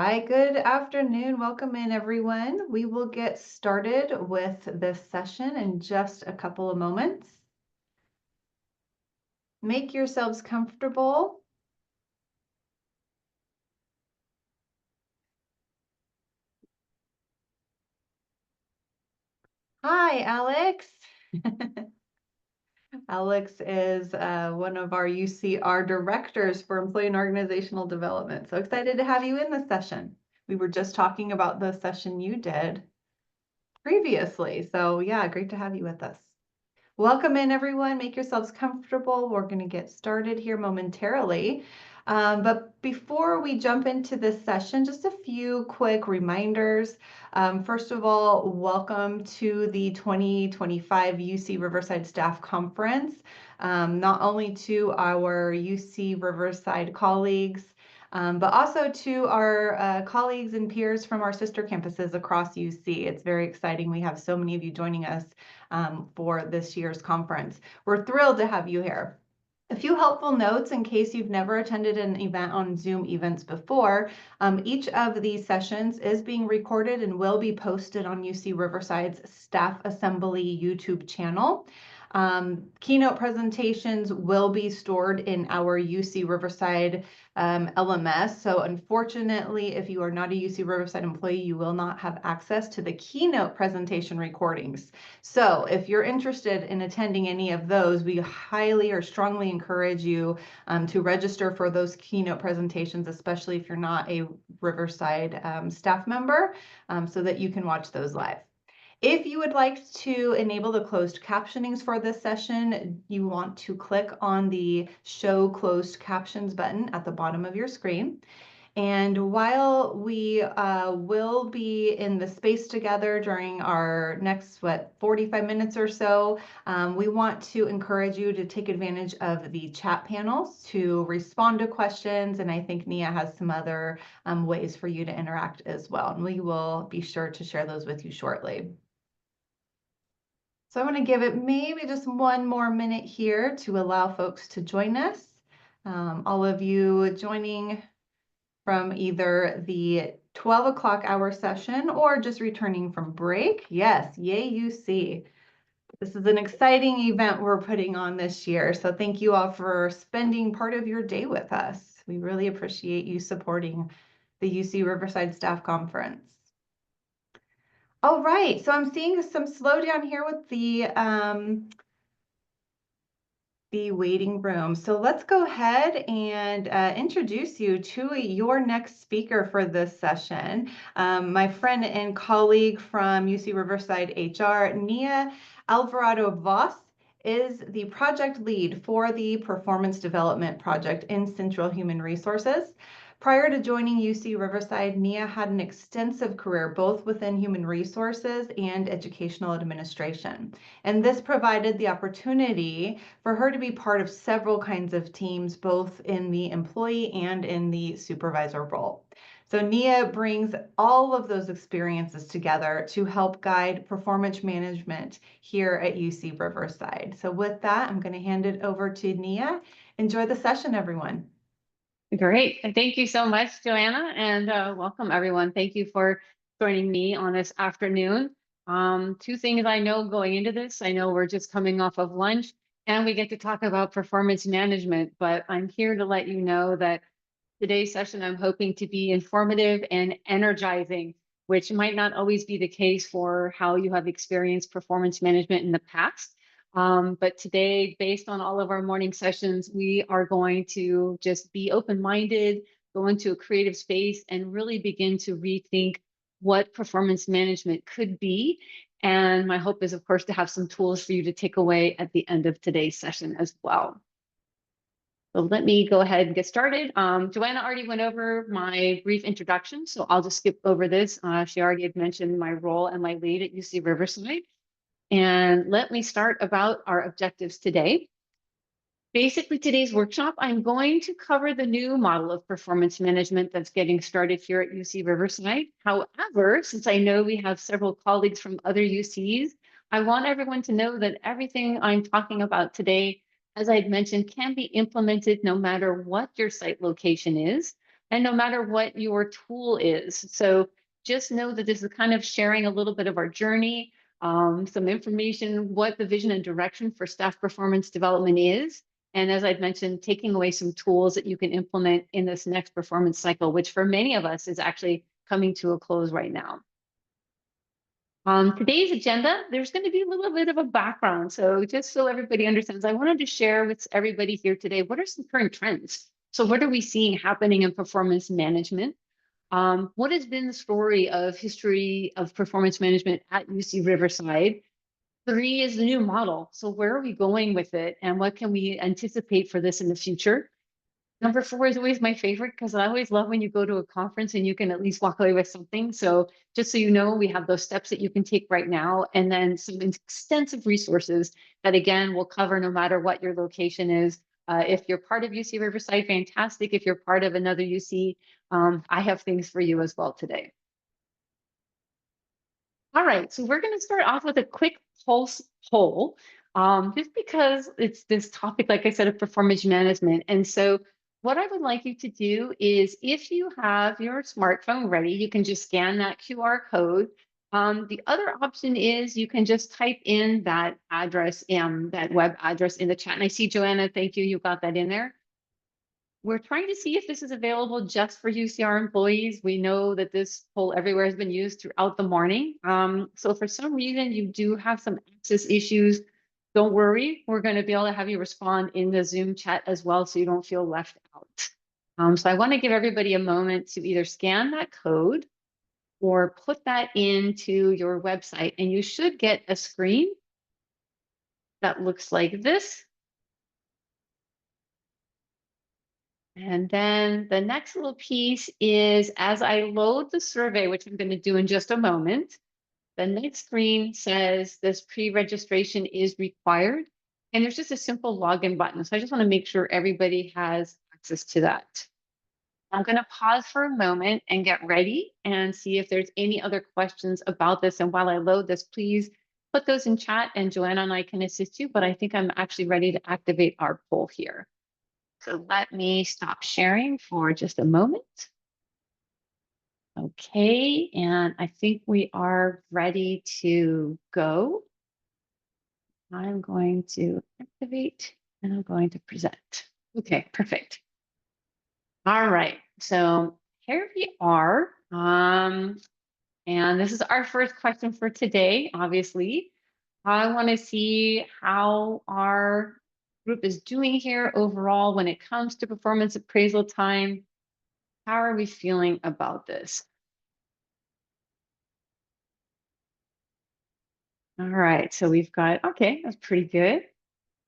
Hi, good afternoon. Welcome in, everyone. We will get started with this session in just a couple of moments. Make yourselves comfortable. Hi, Alex. Alex is one of our UCR directors for Employee and Organizational Development. So excited to have you in this session. We were just talking about the session you did previously. So yeah, great to have you with us. Welcome in, everyone. Make yourselves comfortable. We're going to get started here momentarily. But before we jump into this session, just a few quick reminders. First of all, welcome to the 2025 UC Riverside Staff Conference, not only to our UC Riverside colleagues, but also to our colleagues and peers from our sister campuses across UC. It's very exciting. We have so many of you joining us for this year's conference. We're thrilled to have you here. A few helpful notes in case you've never attended an event on Zoom events before. Each of these sessions is being recorded and will be posted on UC Riverside's Staff Assembly YouTube channel. Keynote presentations will be stored in our UC Riverside LMS. So unfortunately, if you are not a UC Riverside employee, you will not have access to the keynote presentation recordings. So if you're interested in attending any of those, we highly or strongly encourage you to register for those keynote presentations, especially if you're not a Riverside staff member, so that you can watch those live. If you would like to enable the closed captionings for this session, you want to click on the Show Closed Captions button at the bottom of your screen. And while we will be in the space together during our next, 45 minutes or so, we want to encourage you to take advantage of the chat panels to respond to questions. And I think Nia has some other ways for you to interact as well. And we will be sure to share those with you shortly. So I'm going to give it maybe just one more minute here to allow folks to join us. All of you joining from either the 12 o'clock hour session or just returning from break. Yes, yay UC. This is an exciting event we're putting on this year. So thank you all for spending part of your day with us. We really appreciate you supporting the UC Riverside Staff Conference. All right, so I'm seeing some slowdown here with the waiting room. So let's go ahead and introduce you to your next speaker for this session. My friend and colleague from UC Riverside HR, Nia Alvarado Voss, is the project lead for the Performance Development Project in Central Human Resources. Prior to joining UC Riverside, Nia had an extensive career both within human resources and educational administration. And this provided the opportunity for her to be part of several kinds of teams, both in the employee and in the supervisor role. So Nia brings all of those experiences together to help guide performance management here at UC Riverside. So with that, I'm going to hand it over to Nia. Enjoy the session, everyone. Great. Thank you so much, Joanna, and welcome everyone. Thank you for joining me on this afternoon. Two things I know going into this. I know we're just coming off of lunch and we get to talk about performance management, but I'm here to let you know that today's session, I'm hoping to be informative and energizing, which might not always be the case for how you have experienced performance management in the past. But today, based on all of our morning sessions, we are going to just be open-minded, go into a creative space, and really begin to rethink what performance management could be. And my hope is, of course, to have some tools for you to take away at the end of today's session as well. So let me go ahead and get started. Joanna already went over my brief introduction, so I'll just skip over this. She already had mentioned my role and my lead at UC Riverside. And let me start about our objectives today. Basically, today's workshop, I'm going to cover the new model of performance management that's getting started here at UC Riverside. However, since I know we have several colleagues from other UCs, I want everyone to know that everything I'm talking about today, as I had mentioned, can be implemented no matter what your site location is. and no matter what your tool is. So just know that this is kind of sharing a little bit of our journey, some information, what the vision and direction for staff performance development is. And as I've mentioned, taking away some tools that you can implement in this next performance cycle, which for many of us is actually coming to a close right now. Today's agenda, there's going to be a little bit of a background. So just so everybody understands, I wanted to share with everybody here today, what are some current trends? So what are we seeing happening in performance management? What has been the story of history of performance management at UC Riverside? 3 is the new model. So where are we going with it? And what can we anticipate for this in the future? Number 4 is always my favorite because I always love when you go to a conference and you can at least walk away with something. So just so you know, we have those steps that you can take right now, and then some extensive resources that again will cover no matter what your location is. If you're part of UC Riverside, fantastic. If you're part of another UC, I have things for you as well today. All right, so we're going to start off with a quick pulse poll, just because it's this topic, like I said, of performance management. And so what I would like you to do is if you have your smartphone ready, you can just scan that QR code. The other option is you can just type in that address, that web address in the chat. And I see Joanna, thank you, you got that in there. We're trying to see if this is available just for UCR employees. We know that this poll everywhere has been used throughout the morning. So for some reason you do have some access issues, don't worry. We're going to be able to have you respond in the Zoom chat as well, so you don't feel left out. So I want to give everybody a moment to either scan that code or put that into your website, and you should get a screen that looks like this. And then the next little piece is as I load the survey, which I'm going to do in just a moment, the next screen says this pre-registration is required. And there's just a simple login button. So I just want to make sure everybody has access to that. I'm going to pause for a moment and get ready and see if there's any other questions about this. And while I load this, please put those in chat and Joanna and I can assist you. But I think I'm actually ready to activate our poll here. So let me stop sharing for just a moment. Okay, and I think we are ready to go. I'm going to activate and I'm going to present. Okay, perfect. All right, so here we are. And this is our first question for today, obviously. I want to see how our group is doing here overall when it comes to performance appraisal time. How are we feeling about this? All right, so we've got, okay, that's pretty good.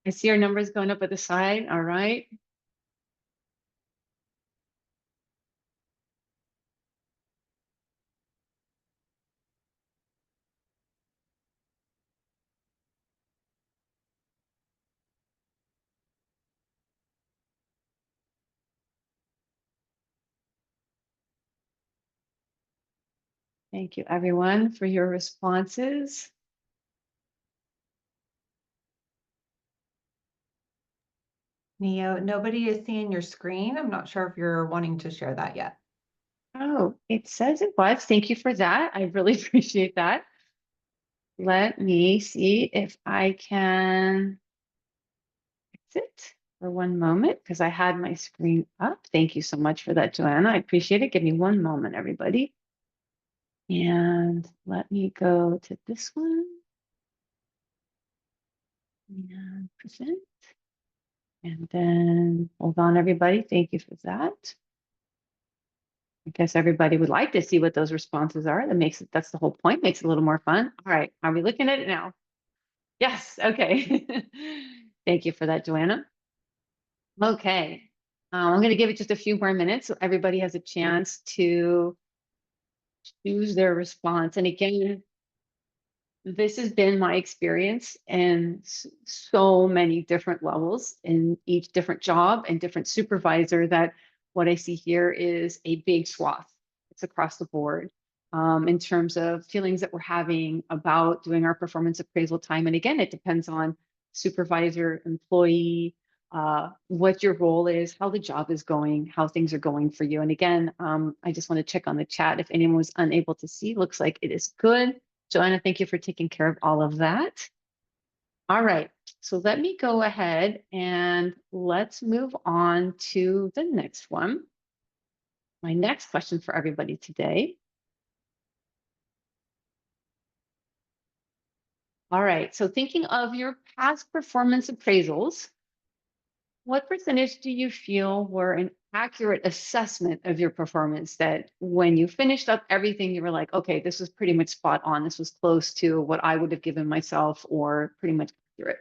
I see our numbers going up at the side. All right. Thank you, everyone, for your responses. Neo, nobody is seeing your screen. I'm not sure if you're wanting to share that yet. Oh, it says it was. Thank you for that. I really appreciate that. Let me see if I can fix it for one moment because I had my screen up. Thank you so much for that, Joanna. I appreciate it. Give me one moment, everybody. And let me go to this one and present. And then hold on, everybody. Thank you for that. I guess everybody would like to see what those responses are. That makes it, that's the whole point, makes it a little more fun. All right, are we looking at it now? Yes, okay. Thank you for that, Joanna. Okay, I'm gonna give it just a few more minutes so everybody has a chance to choose their response. And again, this has been my experience in so many different levels in each different job and different supervisor that what I see here is a big swath. It's across the board in terms of feelings that we're having about doing our performance appraisal time. And again, it depends on supervisor, employee, what your role is, how the job is going, how things are going for you. And again, I just want to check on the chat if anyone was unable to see. Looks like it is good. Joanna, thank you for taking care of all of that. All right, so let me go ahead and let's move on to the next one. My next question for everybody today. All right, so thinking of your past performance appraisals, what percentage do you feel were an accurate assessment of your performance, that when you finished up everything, you were like, okay, this was pretty much spot on. This was close to what I would have given myself, or pretty much accurate?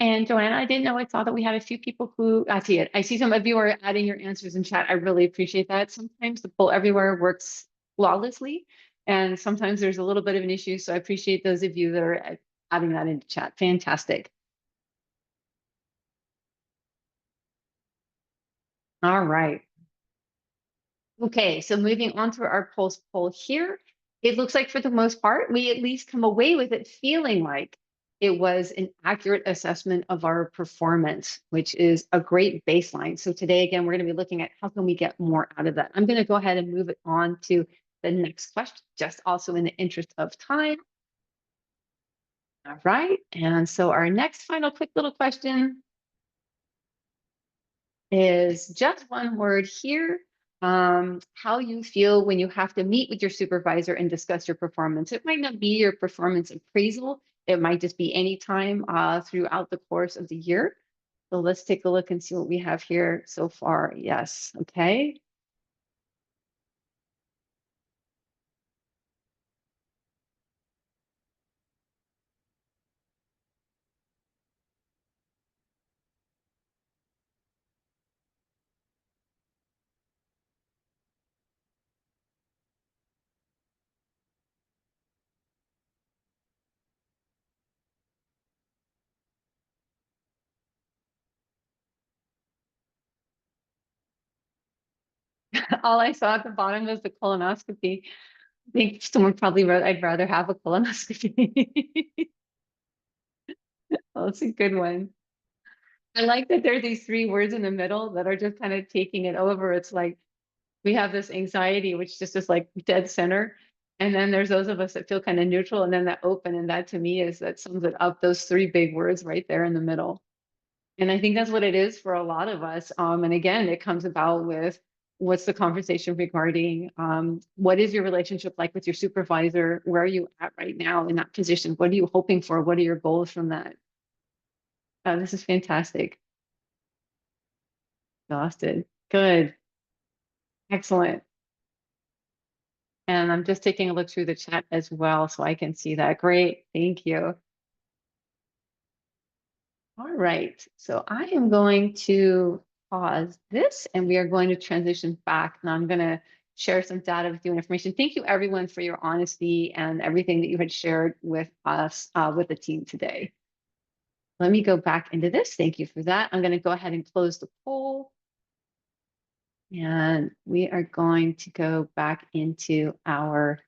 And Joanna, I didn't know, I saw that we had a few people who, I see it. I see some of you are adding your answers in chat. I really appreciate that. Sometimes the poll everywhere works flawlessly, and sometimes there's a little bit of an issue. So I appreciate those of you that are adding that into chat. Fantastic. All right. Okay, so moving on to our pulse poll here, it looks like for the most part, we at least come away with it feeling like it was an accurate assessment of our performance, which is a great baseline. So today, again, we're going to be looking at how can we get more out of that. I'm going to go ahead and move it on to the next question, just also in the interest of time. All right, and so our next final quick little question is just one word here. How you feel when you have to meet with your supervisor and discuss your performance. It might not be your performance appraisal. It might just be any time throughout the course of the year. So let's take a look and see what we have here so far. Yes, okay. All I saw at the bottom was the colonoscopy. I think someone probably wrote, I'd rather have a colonoscopy. Oh, that's a good one. I like that there's these three words in the middle that are just kind of taking it over. It's like we have this anxiety, which just is like dead center. And then there's those of us that feel kind of neutral, and then that open. And that to me is that sums it up, those three big words right there in the middle. And I think that's what it is for a lot of us. And again, it comes about with what's the conversation regarding what is your relationship like with your supervisor? Where are you at right now in that position? What are you hoping for? What are your goals from that? This is fantastic. Exhausted. Good. Excellent. And I'm just taking a look through the chat as well, so I can see that. Great. Thank you. All right. So I am going to pause this, and we are going to transition back, and I'm going to share some data with you and information. Thank you everyone for your honesty and everything that you had shared with us, with the team today. Let me go back into this. Thank you for that. I'm going to go ahead and close the poll. And we are going to go back into our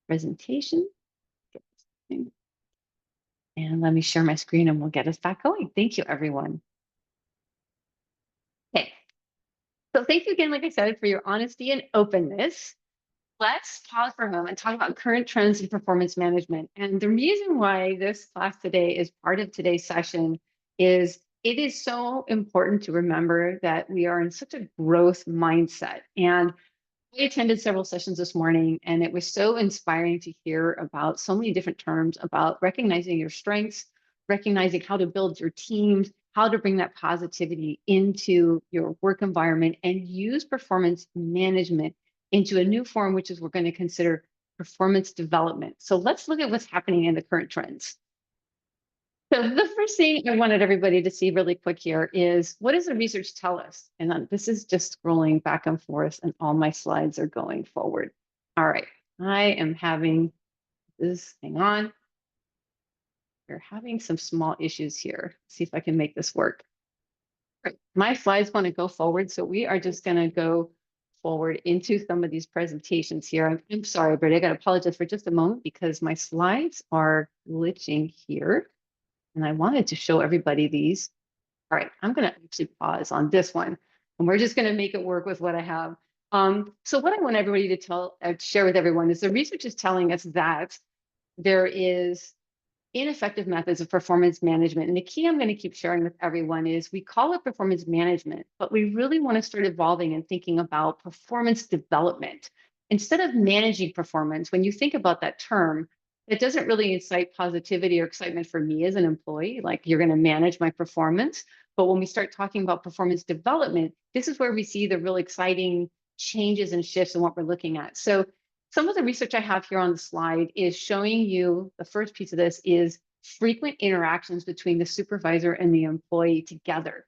presentation. And let me share my screen and we'll get us back going. Thank you, everyone. Okay. So thank you again, like I said, for your honesty and openness. Let's pause for a moment and talk about current trends in performance management. And the reason why this class today is part of today's session is it is so important to remember that we are in such a growth mindset. And I attended several sessions this morning, and it was so inspiring to hear about so many different terms about recognizing your strengths, recognizing how to build your teams, how to bring that positivity into your work environment, and use performance management into a new form, which is we're going to consider performance development. So let's look at what's happening in the current trends. So the first thing I wanted everybody to see really quick here is, what does the research tell us? And this is just scrolling back and forth, and all my slides are going forward. All right. I am having this, hang on. We're having some small issues here. See if I can make this work. Right. My slides want to go forward, so we are just going to go forward into some of these presentations here. I'm sorry, but I got to apologize for just a moment because my slides are glitching here, and I wanted to show everybody these. All right, I'm going to actually pause on this one, and we're just going to make it work with what I have. So what I want everybody to share with everyone is the research is telling us that there is ineffective methods of performance management. And the key I'm going to keep sharing with everyone is we call it performance management, but we really want to start evolving and thinking about performance development. Instead of managing performance, when you think about that term, it doesn't really incite positivity or excitement for me as an employee, like you're going to manage my performance. But when we start talking about performance development, this is where we see the really exciting changes and shifts in what we're looking at. So some of the research I have here on the slide is showing you, the first piece of this is frequent interactions between the supervisor and the employee together.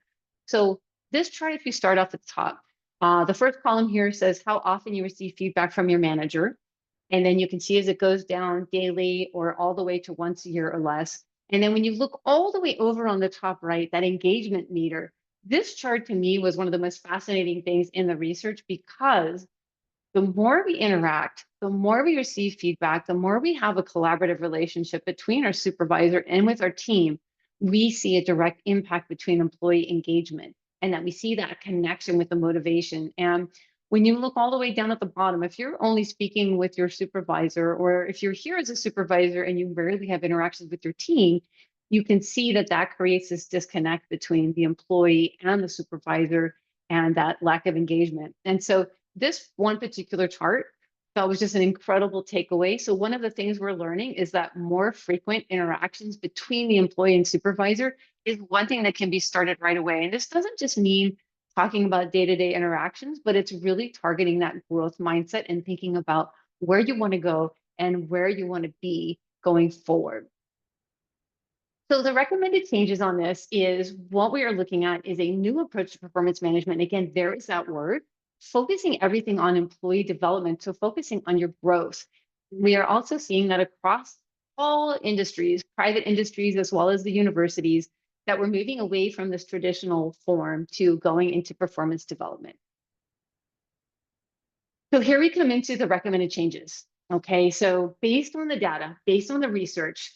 So this chart, if you start off at the top, the first column here says how often you receive feedback from your manager. And then you can see as it goes down daily or all the way to once a year or less. And then when you look all the way over on the top right, that engagement meter, this chart to me was one of the most fascinating things in the research because the more we interact, the more we receive feedback, the more we have a collaborative relationship between our supervisor and with our team, we see a direct impact between employee engagement and that we see that connection with the motivation. And when you look all the way down at the bottom, if you're only speaking with your supervisor, or if you're here as a supervisor and you rarely have interactions with your team, you can see that that creates this disconnect between the employee and the supervisor and that lack of engagement. And so this one particular chart, that was just an incredible takeaway. So one of the things we're learning is that more frequent interactions between the employee and supervisor is one thing that can be started right away. And this doesn't just mean talking about day-to-day interactions, but it's really targeting that growth mindset and thinking about where you want to go and where you want to be going forward. So the recommended changes on this is what we are looking at is a new approach to performance management. Again, there is that word, focusing everything on employee development. So focusing on your growth. We are also seeing that across all industries, private industries, as well as the universities, that we're moving away from this traditional form to going into performance development. So here we come into the recommended changes. Okay, so based on the data, based on the research,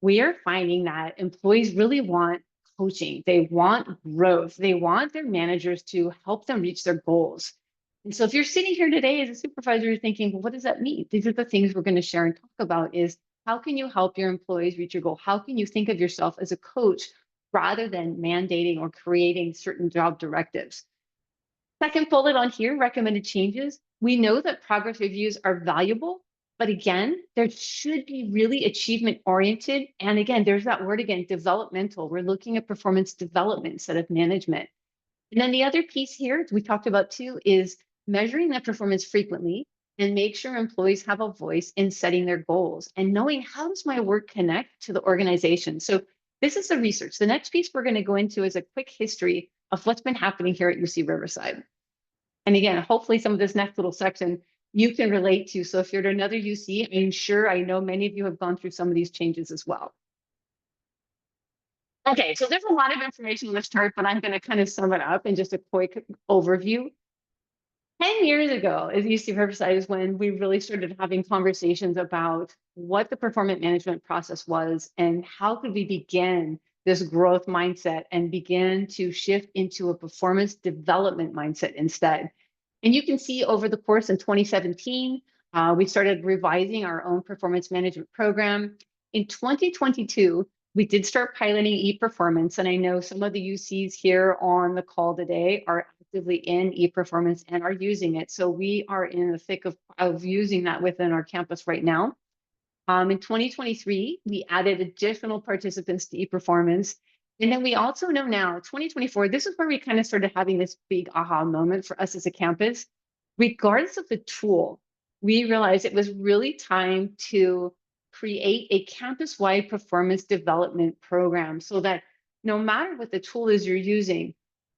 we are finding that employees really want coaching. They want growth. They want their managers to help them reach their goals. And so if you're sitting here today as a supervisor, you're thinking, well, what does that mean? These are the things we're going to share and talk about is how can you help your employees reach your goal? How can you think of yourself as a coach rather than mandating or creating certain job directives? Second bullet on here, recommended changes. We know that progress reviews are valuable, but again, there should be really achievement oriented. And again, there's that word again, developmental. We're looking at performance development instead of management. And then the other piece here we talked about too is measuring that performance frequently and make sure employees have a voice in setting their goals and knowing how does my work connect to the organization. So this is the research. The next piece we're going to go into is a quick history of what's been happening here at UC Riverside. And again, hopefully some of this next little section you can relate to. So if you're at another UC, I'm sure I know many of you have gone through some of these changes as well. Okay, so there's a lot of information in this chart, but I'm going to kind of sum it up in just a quick overview. 10 years ago at UC Riverside is when we really started having conversations about what the performance management process was and how could we begin this growth mindset and begin to shift into a performance development mindset instead. And you can see over the course in 2017, we started revising our own performance management program. In 2022, we did start piloting e-performance, and I know some of the UCs here on the call today are actively in e-performance and are using it. So we are in the thick of using that within our campus right now. In 2023, we added additional participants to e-performance. And then we also know now, 2024, this is where we kind of started having this big aha moment for us as a campus. Regardless of the tool, we realized it was really time to create a campus-wide performance development program so that no matter what the tool is you're using,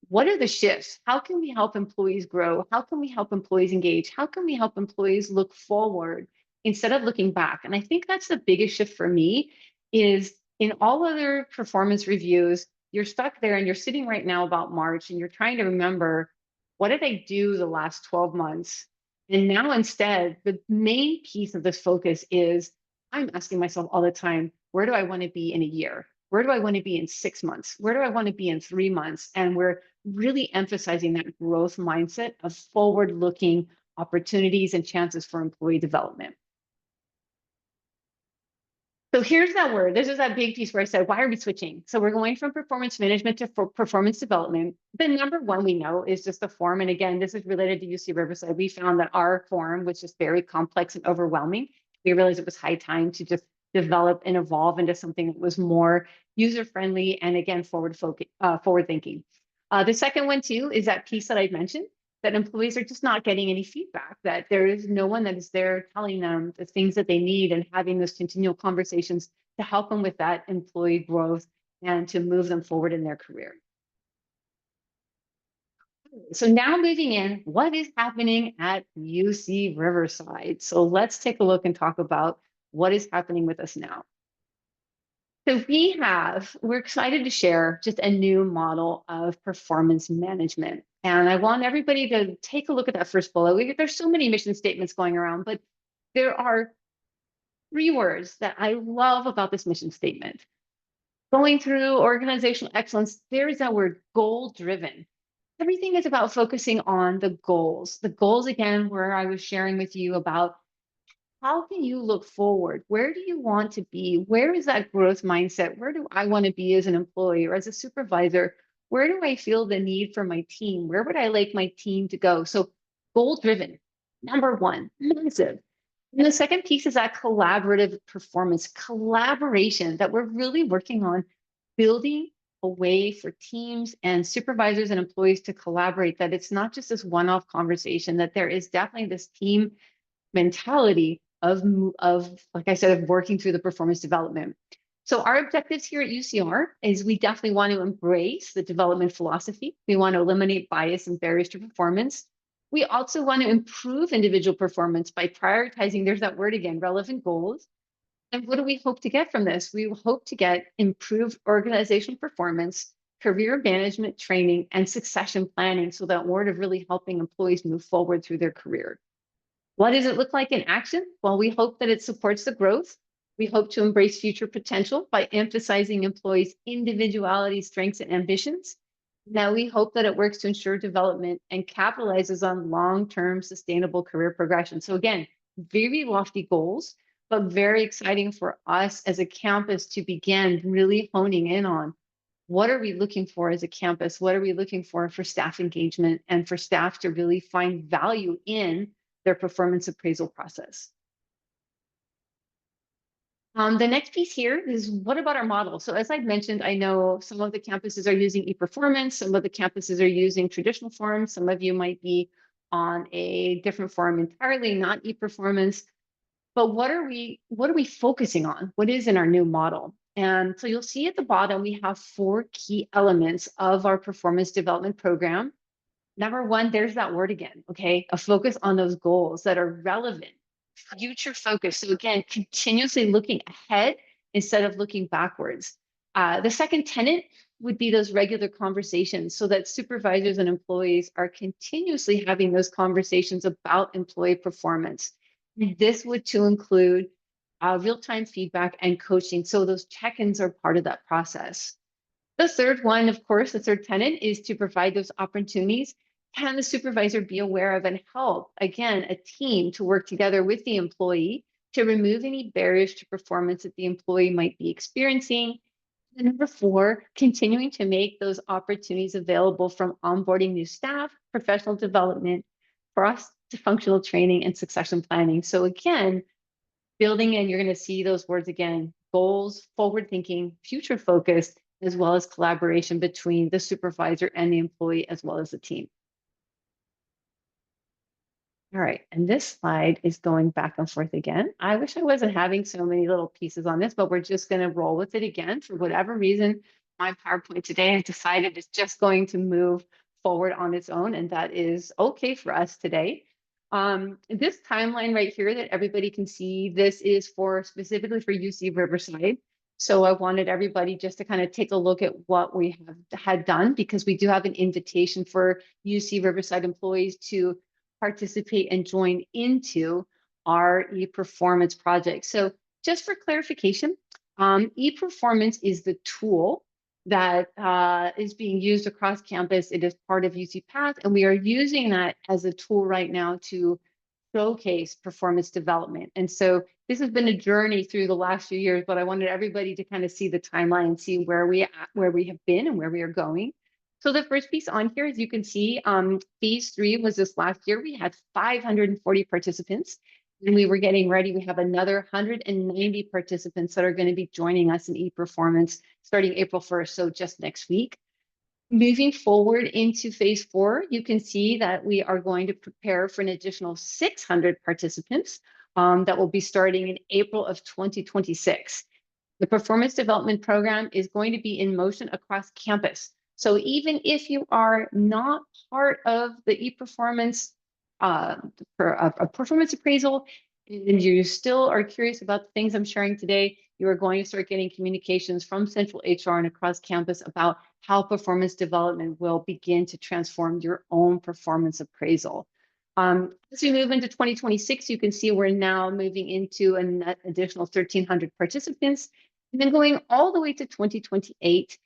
what are the shifts? How can we help employees grow? How can we help employees engage? How can we help employees look forward instead of looking back. And I think that's the biggest shift for me is in all other performance reviews, you're stuck there and you're sitting right now about March and you're trying to remember, what did I do the last 12 months? And now instead, the main piece of this focus is I'm asking myself all the time, where do I want to be in a year? Where do I want to be in 6 months? Where do I want to be in 3 months? And we're really emphasizing that growth mindset of forward-looking opportunities and chances for employee development. So here's that word. This is that big piece where I said, why are we switching? So we're going from performance management to performance development. The number one we know is just the form. And again, this is related to UC Riverside. We found that our form was just very complex and overwhelming. We realized it was high time to just develop and evolve into something that was more user-friendly and again, forward thinking. The second one too is that piece that I mentioned, that employees are just not getting any feedback, that there is no one that is there telling them the things that they need and having those continual conversations to help them with that employee growth and to move them forward in their career. So now moving in, what is happening at UC Riverside? So let's take a look and talk about what is happening with us now. So we're excited to share just a new model of performance management. And I want everybody to take a look at that first bullet. There's so many mission statements going around, but there are 3 words that I love about this mission statement. Going through organizational excellence, there is that word goal driven. Everything is about focusing on the goals. The goals, again, where I was sharing with you about how can you look forward? Where do you want to be? Where is that growth mindset? Where do I want to be as an employee or as a supervisor? Where do I feel the need for my team? Where would I like my team to go? So goal driven, number one, massive. And the second piece is that collaborative performance, collaboration that we're really working on building a way for teams and supervisors and employees to collaborate, that it's not just this one-off conversation, that there is definitely this team mentality of, like I said, of working through the performance development. So our objectives here at UCR is we definitely want to embrace the development philosophy. We want to eliminate bias and barriers to performance. We also want to improve individual performance by prioritizing, there's that word again, relevant goals. And what do we hope to get from this? We hope to get improved organizational performance, career management training, and succession planning, so that we're really helping employees move forward through their career. What does it look like in action? Well, we hope that it supports the growth. We hope to embrace future potential by emphasizing employees' individuality, strengths, and ambitions. Now, we hope that it works to ensure development and capitalizes on long-term sustainable career progression. So again, very lofty goals, but very exciting for us as a campus to begin really honing in on what are we looking for as a campus? What are we looking for staff engagement and for staff to really find value in their performance appraisal process? The next piece here is, what about our model? So as I've mentioned, I know some of the campuses are using e-performance, some of the campuses are using traditional forms, some of you might be on a different form entirely, not e-performance. But what are we focusing on? What is in our new model? And so you'll see at the bottom, we have 4 key elements of our performance development program. Number one, there's that word again, okay? A focus on those goals that are relevant, future focus. So again, continuously looking ahead instead of looking backwards. The second tenet would be those regular conversations, so that supervisors and employees are continuously having those conversations about employee performance. This would to include real-time feedback and coaching. So those check-ins are part of that process. The third one, of course, the third tenet is to provide those opportunities. Can the supervisor be aware of and help, again, a team to work together with the employee to remove any barriers to performance that the employee might be experiencing? And number 4, continuing to make those opportunities available, from onboarding new staff, professional development, cross-functional training, and succession planning. So again, building in, you're going to see those words again: goals, forward thinking, future focused, as well as collaboration between the supervisor and the employee, as well as the team. All right, and this slide is going back and forth again. I wish I wasn't having so many little pieces on this, but we're just going to roll with it again. For whatever reason, my PowerPoint today has decided it's just going to move forward on its own, and that is okay for us today. This timeline right here that everybody can see, this is for specifically for UC Riverside. So I wanted everybody just to kind of take a look at what we have had done, because we do have an invitation for UC Riverside employees to participate and join into our e-performance project. So just for clarification, e-performance is the tool that is being used across campus. It is part of UC Path, and we are using that as a tool right now to showcase performance development. And so this has been a journey through the last few years, but I wanted everybody to kind of see the timeline and see where we have been and where we are going. So the first piece on here, as you can see, phase 3 was this last year. We had 540 participants, and we were getting ready. We have another 190 participants that are going to be joining us in e-performance starting April 1st, so just next week. Moving forward into phase 4, you can see that we are going to prepare for an additional 600 participants that will be starting in April of 2026. The performance development program is going to be in motion across campus. So even if you are not part of the e-performance a performance appraisal, and you still are curious about the things I'm sharing today, you are going to start getting communications from Central HR and across campus about how performance development will begin to transform your own performance appraisal. As we move into 2026, you can see we're now moving into an additional 1,300 participants. And then going all the way to 2028,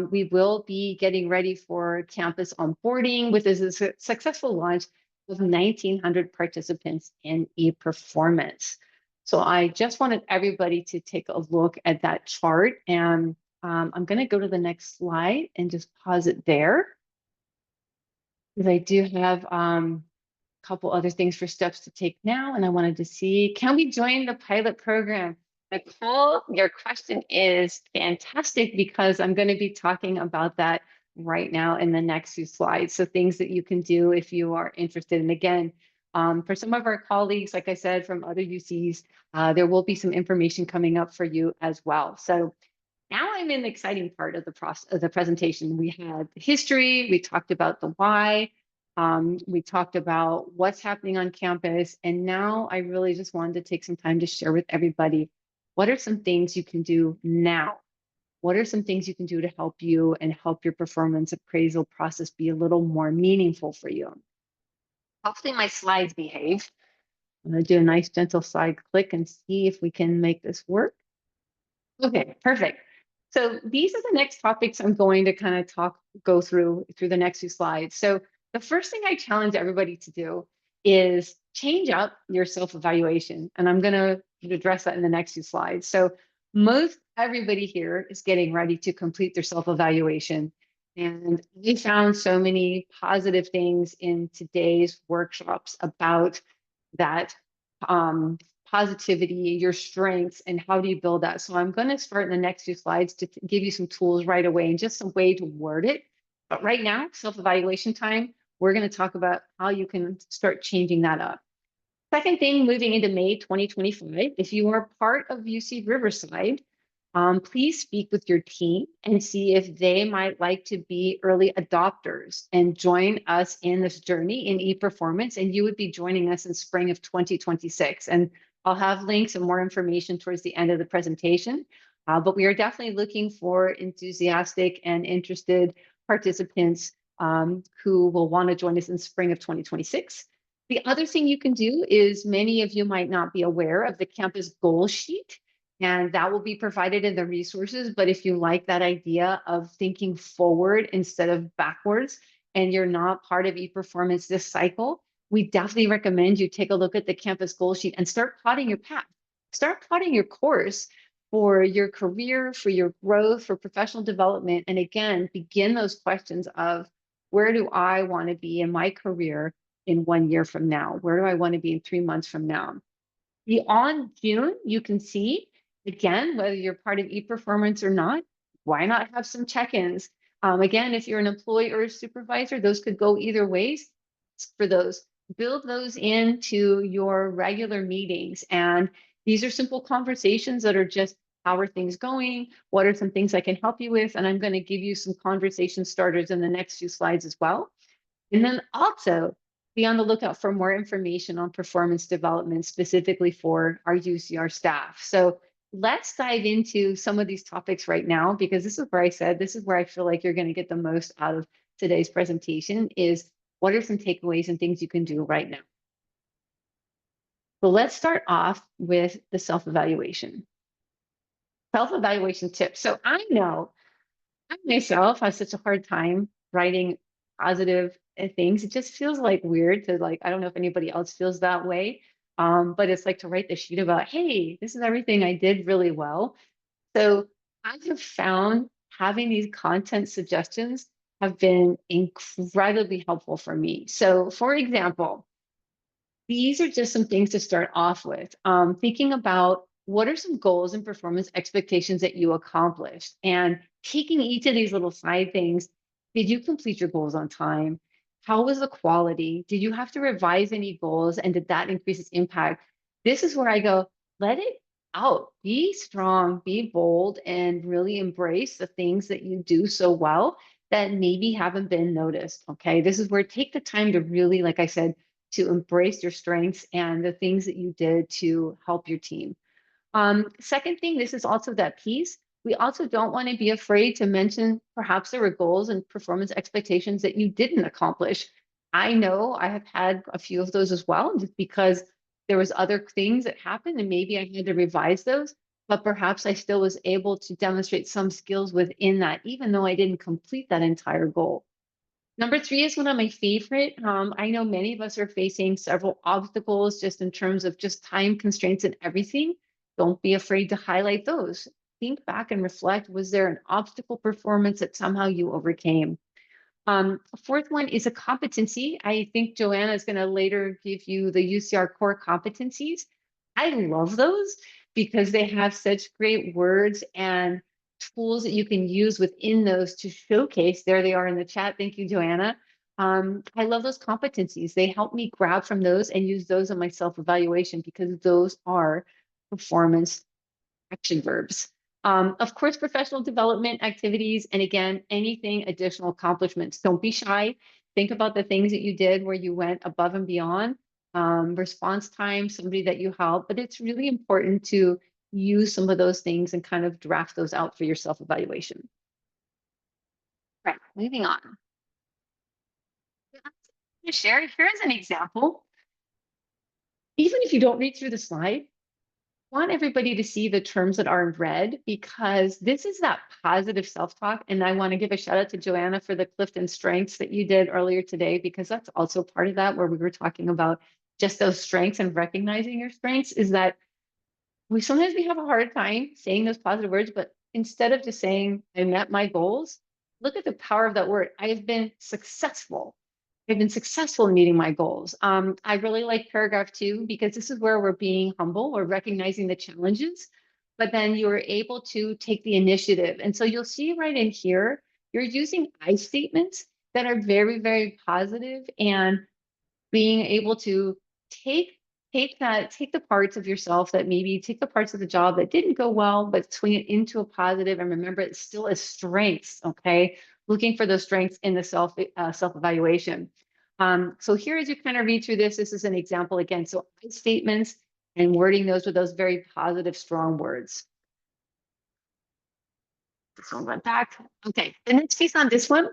we will be getting ready for campus onboarding with a successful launch of 1,900 participants in e-performance. So I just wanted everybody to take a look at that chart, and I'm going to go to the next slide and just pause it there, because I do have a couple other things for steps to take now, and I wanted to see, can we join the pilot program? Nicole, your question is fantastic, because I'm going to be talking about that right now in the next few slides. So things that you can do if you are interested. And again, for some of our colleagues, like I said, from other UCs, there will be some information coming up for you as well. So now I'm in the exciting part of the process of the presentation. We had history, we talked about the why, we talked about what's happening on campus, and now I really just wanted to take some time to share with everybody, what are some things you can do now? What are some things you can do to help you and help your performance appraisal process be a little more meaningful for you? Hopefully my slides behave. I'm going to do a nice gentle side click and see if we can make this work. Okay, perfect. So these are the next topics I'm going to kind of go through the next few slides. So the first thing I challenge everybody to do is change up your self-evaluation. And I'm going to address that in the next few slides. So most everybody here is getting ready to complete their self-evaluation. And we found so many positive things in today's workshops about that positivity, your strengths, and how do you build that. So I'm going to start in the next few slides to give you some tools right away and just some way to word it. But right now, self-evaluation time, we're going to talk about how you can start changing that up. Second thing, moving into May 2025, if you are part of UC Riverside, please speak with your team and see if they might like to be early adopters and join us in this journey in e-performance. And you would be joining us in spring of 2026. And I'll have links and more information towards the end of the presentation. But we are definitely looking for enthusiastic and interested participants who will want to join us in spring of 2026. The other thing you can do is, many of you might not be aware of the campus goal sheet, and that will be provided in the resources. But if you like that idea of thinking forward instead of backwards, and you're not part of e-performance this cycle, we definitely recommend you take a look at the campus goal sheet and start plotting your path. Start plotting your course for your career, for your growth, for professional development. And again, begin those questions of, where do I want to be in my career in 1 year from now? Where do I want to be in 3 months from now? Beyond June, you can see, again, whether you're part of e-performance or not, why not have some check-ins? Again, if you're an employee or a supervisor, those could go either ways. For those, build those into your regular meetings. And these are simple conversations that are just, how are things going? What are some things I can help you with? And I'm going to give you some conversation starters in the next few slides as well. And then also, be on the lookout for more information on performance development specifically for our UCR staff. So let's dive into some of these topics right now, because this is where I said, this is where I feel like you're going to get the most out of today's presentation is what are some takeaways and things you can do right now. So let's start off with the self-evaluation. Self-evaluation tips. So I know I myself have such a hard time writing positive things. It just feels like weird to like, I don't know if anybody else feels that way. But it's like to write the sheet about, hey, this is everything I did really well. So I have found having these content suggestions have been incredibly helpful for me. So for example, these are just some things to start off with. Thinking about what are some goals and performance expectations that you accomplished, and taking each of these little side things. Did you complete your goals on time? How was the quality? Did you have to revise any goals? And did that increase its impact? This is where I go, let it out. Be strong, be bold, and really embrace the things that you do so well that maybe haven't been noticed. Okay. This is where take the time to really, like I said, to embrace your strengths and the things that you did to help your team. Second thing, this is also that piece. We also don't want to be afraid to mention perhaps there were goals and performance expectations that you didn't accomplish. I know I have had a few of those as well, just because there was other things that happened and maybe I had to revise those, but perhaps I still was able to demonstrate some skills within that, even though I didn't complete that entire goal. Number three is one of my favorite. I know many of us are facing several obstacles just in terms of just time constraints and everything. Don't be afraid to highlight those. Think back and reflect, was there an obstacle performance that somehow you overcame? Fourth one is a competency. I think Joanna is going to later give you the UCR core competencies. I love those because they have such great words and tools that you can use within those to showcase. There they are in the chat. Thank you, Joanna. I love those competencies. They help me grab from those and use those in my self-evaluation because those are performance action verbs. Of course, professional development activities, and again, anything additional accomplishments. Don't be shy. Think about the things that you did where you went above and beyond. Response time, somebody that you help, but it's really important to use some of those things and kind of draft those out for your self-evaluation. Right, moving on. To share, here's an example. Even if you don't read through the slide, want everybody to see the terms that are in red because this is that positive self-talk. And I want to give a shout out to Joanna for the Clifton strengths that you did earlier today, because that's also part of that where we were talking about just those strengths and recognizing your strengths is that sometimes we have a hard time saying those positive words, but instead of just saying, I met my goals, look at the power of that word. I have been successful. I've been successful in meeting my goals. I really like paragraph 2 because this is where we're being humble, we're recognizing the challenges, but then you're able to take the initiative. And so you'll see right in here, you're using I statements that are very, very positive and being able to take take the parts of yourself that maybe take the parts of the job that didn't go well, but swing it into a positive and remember it's still a strengths. Okay, looking for those strengths in the self evaluation. So here, as you kind of read through this, this is an example again. So statements and wording those with those very positive, strong words. This one went back. Okay, the next piece on this one,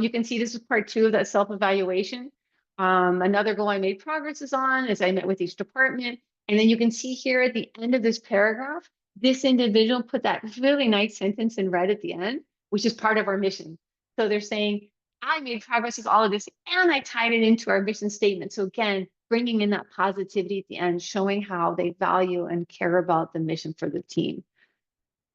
you can see this is part 2 of that self-evaluation. Another goal I made progress is on is I met with each department. And then you can see here at the end of this paragraph, this individual put that really nice sentence in red at the end, which is part of our mission. So they're saying, I made progress with all of this and I tied it into our mission statement. So again, bringing in that positivity at the end, showing how they value and care about the mission for the team.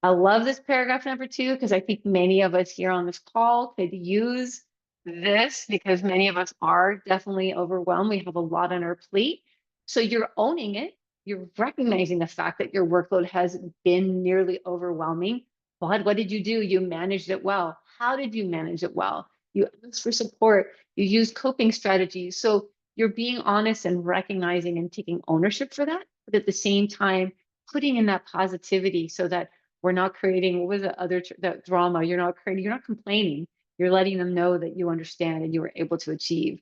I love this paragraph number 2 because I think many of us here on this call could use this because many of us are definitely overwhelmed. We have a lot on our plate. So you're owning it. You're recognizing the fact that your workload has been nearly overwhelming. But what did you do? You managed it well. How did you manage it well? You asked for support. You used coping strategies. So you're being honest and recognizing and taking ownership for that. But at the same time, putting in that positivity so that we're not creating, what was the other, that drama? You're not complaining. You're letting them know that you understand and you were able to achieve.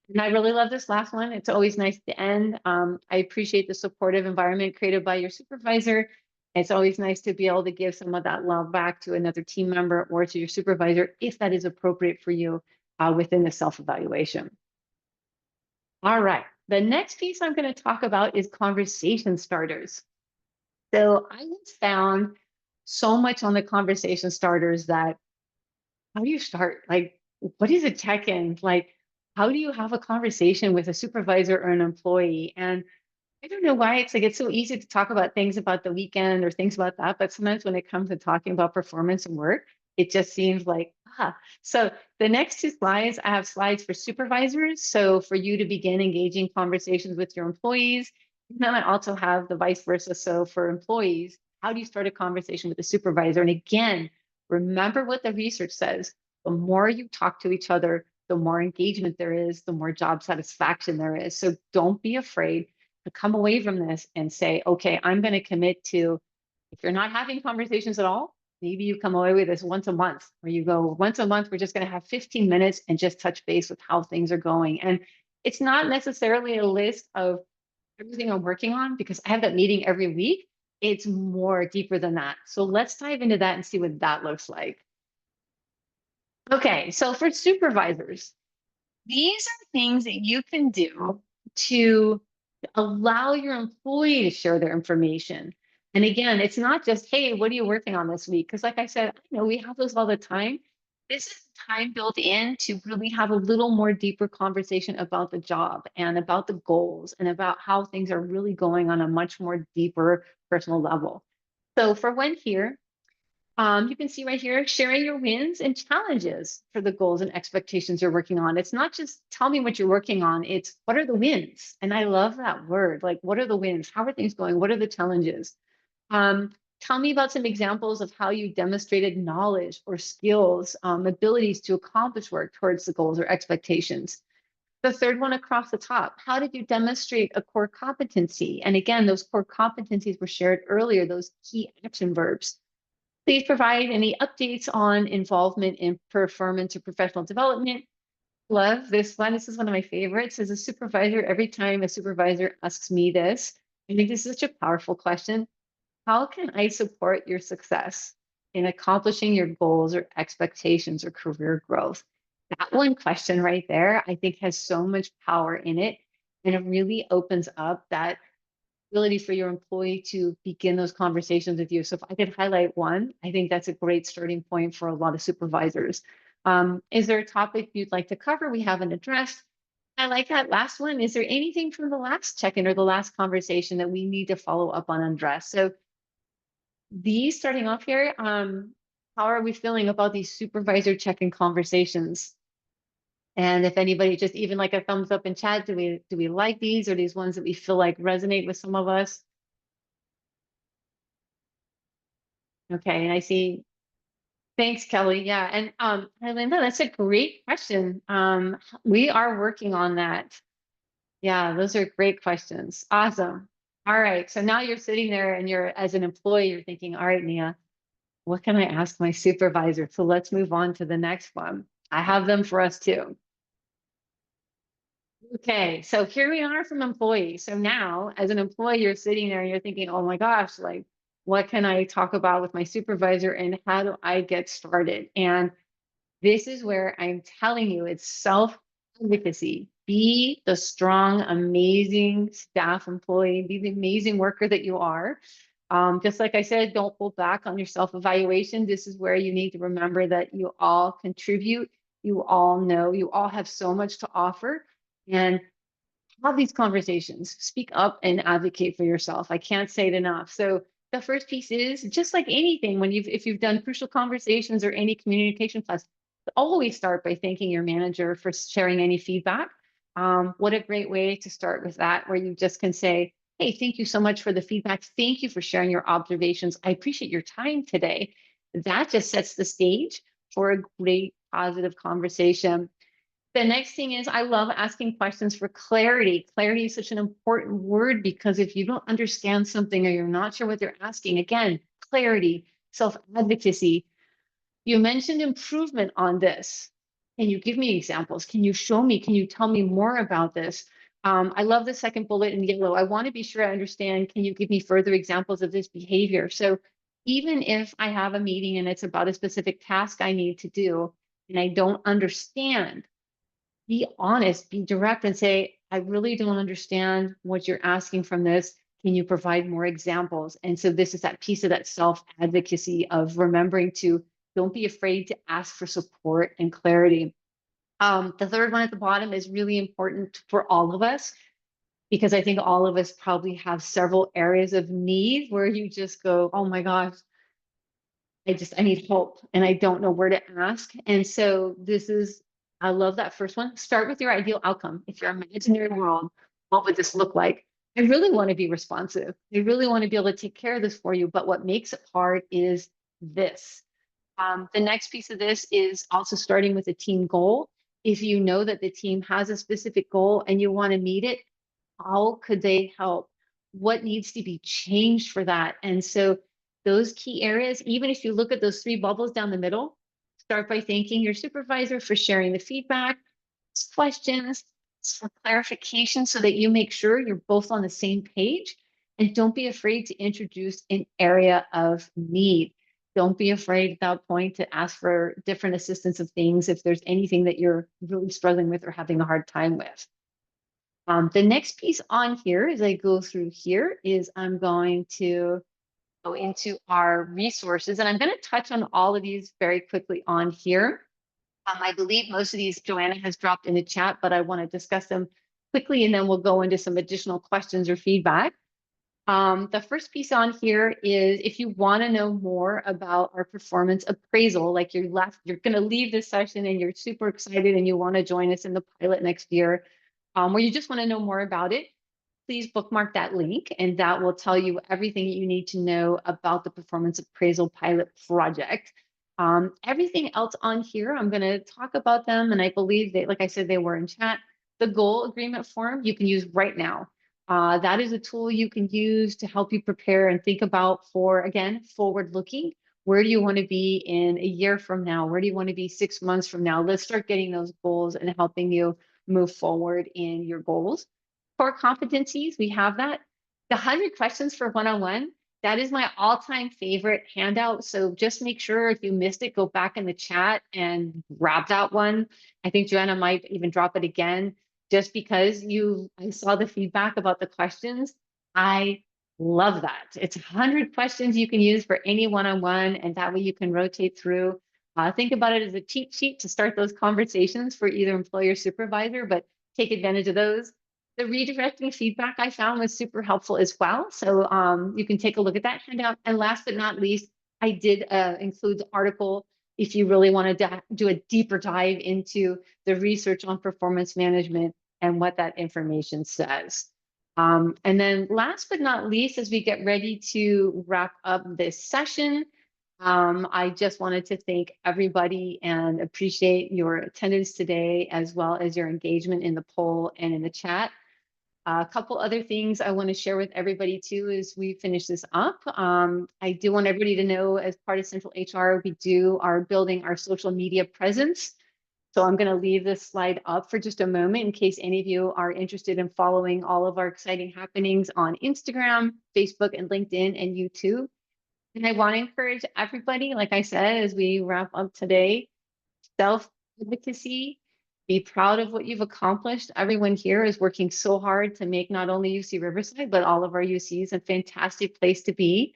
And I really love this last one. It's always nice to end. I appreciate the supportive environment created by your supervisor. It's always nice to be able to give some of that love back to another team member or to your supervisor if that is appropriate for you within the self-evaluation. All right. The next piece I'm going to talk about is conversation starters. So I have found so much on the conversation starters that how do you start? Like, what is a check-in? Like, how do you have a conversation with a supervisor or an employee? And I don't know why it's so easy to talk about things about the weekend or things about that, but sometimes when it comes to talking about performance and work, it just seems like So the next two slides, I have slides for supervisors. So for you to begin engaging conversations with your employees. And then I also have the vice versa. So for employees, how do you start a conversation with a supervisor? And again, remember what the research says. The more you talk to each other, the more engagement there is, the more job satisfaction there is. So don't be afraid to come away from this and say, okay, I'm going to commit to, if you're not having conversations at all, maybe you come away with this once a month, where you go, once a month, we're just going to have 15 minutes and just touch base with how things are going. And it's not necessarily a list of everything I'm working on because I have that meeting every week. It's more deeper than that. So let's dive into that and see what that looks like. Okay, so for supervisors, these are things that you can do to allow your employee to share their information. And again, it's not just, hey, what are you working on this week? Because like I said, I know we have those all the time. This is time built in to really have a little more deeper conversation about the job and about the goals and about how things are really going on a much more deeper personal level. So for when here, you can see right here, sharing your wins and challenges for the goals and expectations you're working on. It's not just tell me what you're working on, it's what are the wins? And I love that word. Like, what are the wins? How are things going? What are the challenges? Um, Tell me about some examples of how you demonstrated knowledge or skills, abilities to accomplish work towards the goals or expectations. The third one across the top, how did you demonstrate a core competency? And again, those core competencies were shared earlier, those key action verbs. Please provide any updates on involvement in performance or professional development. Love this one. This is one of my favorites. As a supervisor, every time a supervisor asks me this, I think this is such a powerful question. How can I support your success in accomplishing your goals or expectations or career growth? That one question right there, I think has so much power in it. And it really opens up that ability for your employee to begin those conversations with you. So if I could highlight one, I think that's a great starting point for a lot of supervisors. Is there a topic you'd like to cover we haven't addressed? I like that last one. Is there anything from the last check-in or the last conversation that we need to follow up on and address? So these starting off here, how are we feeling about these supervisor check-in conversations? And if anybody just even like a thumbs up in chat, do we like these or these ones that we feel like resonate with some of us? Okay, and I see. Thanks, Kelly. Yeah, and Linda, that's a great question. We are working on that. Yeah, those are great questions. Awesome. All right, so now you're sitting there and you're as an employee, you're thinking, all right, Nia, what can I ask my supervisor? So let's move on to the next one. I have them for us too. Okay, so here we are from employees. So now, as an employee, you're sitting there and you're thinking, oh my gosh, like, what can I talk about with my supervisor and how do I get started? And this is where I'm telling you it's self-advocacy. Be the strong, amazing staff employee, be the amazing worker that you are. Just like I said, don't hold back on your self-evaluation. This is where you need to remember that you all contribute, you all know, you all have so much to offer. And have these conversations, speak up and advocate for yourself. I can't say it enough. So the first piece is just like anything, when if you've done crucial conversations or any communication class, always start by thanking your manager for sharing any feedback. What a great way to start with that, where you just can say, hey, thank you so much for the feedback. Thank you for sharing your observations. I appreciate your time today. That just sets the stage for a great positive conversation. The next thing is I love asking questions for clarity. Clarity is such an important word because if you don't understand something or you're not sure what they're asking, again, clarity, self-advocacy. You mentioned improvement on this. Can you give me examples? Can you show me? Can you tell me more about this? I love the second bullet in yellow. I want to be sure I understand. Can you give me further examples of this behavior? So even if I have a meeting and it's about a specific task I need to do and I don't understand, be honest, be direct and say, I really don't understand what you're asking from this. Can you provide more examples? And so this is that piece of that self-advocacy of remembering to don't be afraid to ask for support and clarity. The third one at the bottom is really important for all of us because I think all of us probably have several areas of need where you just go, oh my gosh, I need help and I don't know where to ask. And so I love that first one. Start with your ideal outcome. If your imaginary world, what would this look like? I really want to be responsive. I really want to be able to take care of this for you. But what makes it hard is this. The next piece of this is also starting with a team goal. If you know that the team has a specific goal and you want to meet it, how could they help? What needs to be changed for that? And so those key areas, even if you look at those three bubbles down the middle, start by thanking your supervisor for sharing the feedback, questions, for clarification so that you make sure you're both on the same page. And don't be afraid to introduce an area of need. Don't be afraid at that point to ask for different assistance of things if there's anything that you're really struggling with or having a hard time with. The next piece on here as I go through here is I'm going to go into our resources and I'm going to touch on all of these very quickly on here. I believe most of these Joanna has dropped in the chat, but I want to discuss them quickly and then we'll go into some additional questions or feedback. The first piece on here is if you want to know more about our performance appraisal, like you're going to leave this session and you're super excited and you want to join us in the pilot next year, or you just want to know more about it, please bookmark that link and that will tell you everything you need to know about the performance appraisal pilot project. Everything else on here, I'm going to talk about them. And I believe that, like I said, they were in chat. The goal agreement form you can use right now. That is a tool you can use to help you prepare and think about for, again, forward looking. Where do you want to be in a year from now? Where do you want to be 6 months from now? Let's start getting those goals and helping you move forward in your goals. Core competencies, we have that. The 100 questions for one-on-one, that is my all-time favorite handout. So just make sure if you missed it, go back in the chat and grab that one. I think Joanna might even drop it again just because I saw the feedback about the questions. I love that. It's 100 questions you can use for any one-on-one and that way you can rotate through. Think about it as a cheat sheet to start those conversations for either employer or supervisor, but take advantage of those. The redirecting feedback I found was super helpful as well. So you can take a look at that handout. And last but not least, I did include the article if you really wanted to do a deeper dive into the research on performance management and what that information says. And then last but not least, as we get ready to wrap up this session, I just wanted to thank everybody and appreciate your attendance today, as well as your engagement in the poll and in the chat. A couple other things I want to share with everybody too as we finish this up. I do want everybody to know as part of Central HR, we are building our social media presence. So I'm going to leave this slide up for just a moment in case any of you are interested in following all of our exciting happenings on Instagram, Facebook, and LinkedIn and YouTube. And I want to encourage everybody, like I said, as we wrap up today, self-advocacy, be proud of what you've accomplished. Everyone here is working so hard to make not only UC Riverside, but all of our UCs a fantastic place to be.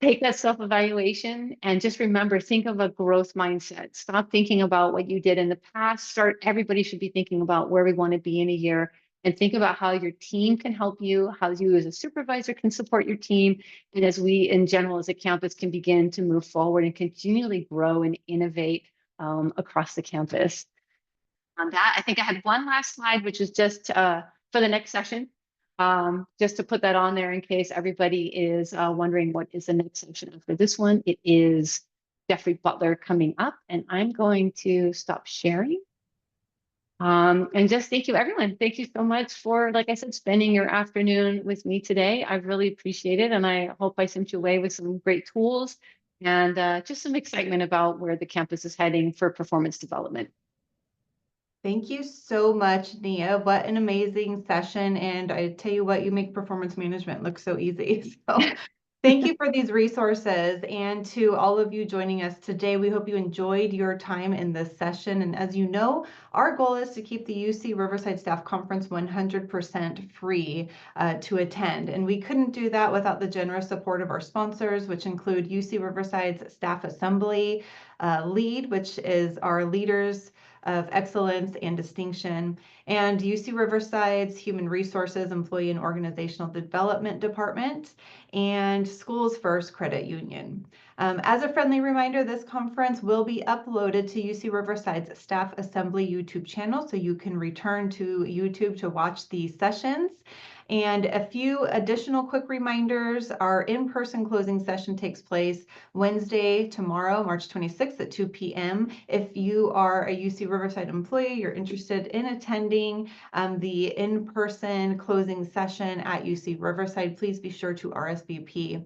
Take that self-evaluation and just remember, think of a growth mindset. Stop thinking about what you did in the past. Everybody should be thinking about where we want to be in a year and think about how your team can help you, how you as a supervisor can support your team, and as we in general as a campus can begin to move forward and continually grow and innovate across the campus. On that, I think I had one last slide, which is just for the next session. Just to put that on there in case everybody is wondering what is the next session after this one. It is Jeffrey Butler coming up, and I'm going to stop sharing. And just thank you, everyone. Thank you so much for, like I said, spending your afternoon with me today. I really appreciate it, and I hope I sent you away with some great tools and just some excitement about where the campus is heading for performance development. Thank you so much, Nia. What an amazing session. And I tell you what, you make performance management look so easy. So thank you for these resources, and to all of you joining us today. We hope you enjoyed your time in this session. And as you know, our goal is to keep the UC Riverside Staff Conference 100% free to attend. And we couldn't do that without the generous support of our sponsors, which include UC Riverside's Staff Assembly Lead, which is our leaders of excellence and distinction, and UC Riverside's Human Resources, Employee and Organizational Development Department, and Schools First Credit Union. As a friendly reminder, this conference will be uploaded to UC Riverside's Staff Assembly YouTube channel, so you can return to YouTube to watch these sessions. And a few additional quick reminders: our in-person closing session takes place Wednesday, tomorrow, March 26th at 2 p.m. If you are a UC Riverside employee, you're interested in attending the in-person closing session at UC Riverside, please be sure to RSVP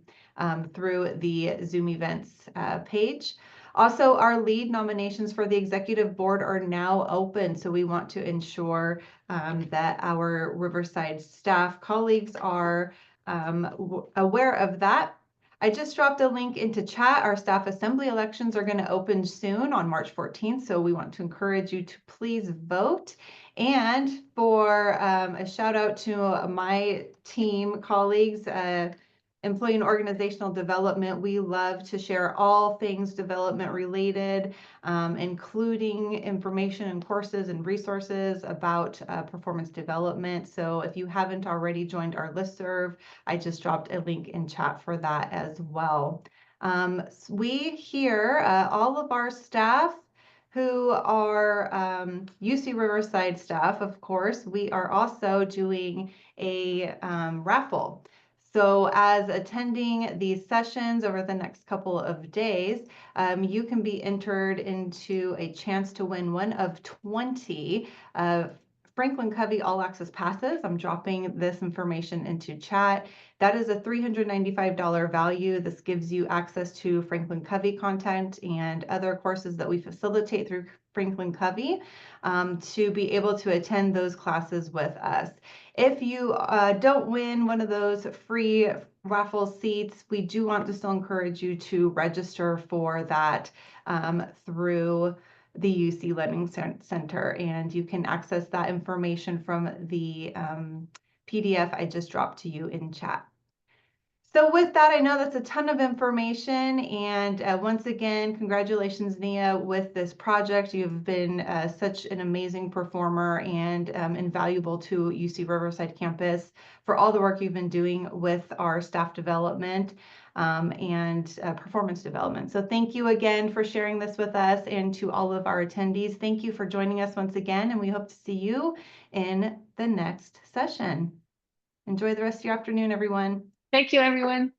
through the Zoom events page. Also, our lead nominations for the executive board are now open, so we want to ensure that our Riverside staff colleagues are aware of that. I just dropped a link into chat. Our staff assembly elections are going to open soon on March 14th, so we want to encourage you to please vote. And for a shout out to my team colleagues, employee and organizational development, we love to share all things development related, including information and courses and resources about performance development. So if you haven't already joined our listserv, I just dropped a link in chat for that as well. We here, all of our staff who are UC Riverside staff, of course, we are also doing a raffle. So as attending these sessions over the next couple of days, you can be entered into a chance to win one of 20 Franklin Covey All Access Passes. I'm dropping this information into chat. That is a $395 value. This gives you access to Franklin Covey content and other courses that we facilitate through Franklin Covey to be able to attend those classes with us. If you don't win one of those free raffle seats, we do want to still encourage you to register for that through the UC Learning Center, and you can access that information from the PDF I just dropped to you in chat. So with that, I know that's a ton of information, and once again, congratulations, Nia, with this project. You've been such an amazing performer and invaluable to UC Riverside campus for all the work you've been doing with our staff development and performance development. So thank you again for sharing this with us, and to all of our attendees, thank you for joining us once again, and we hope to see you in the next session. Enjoy the rest of your afternoon, everyone. Thank you, everyone.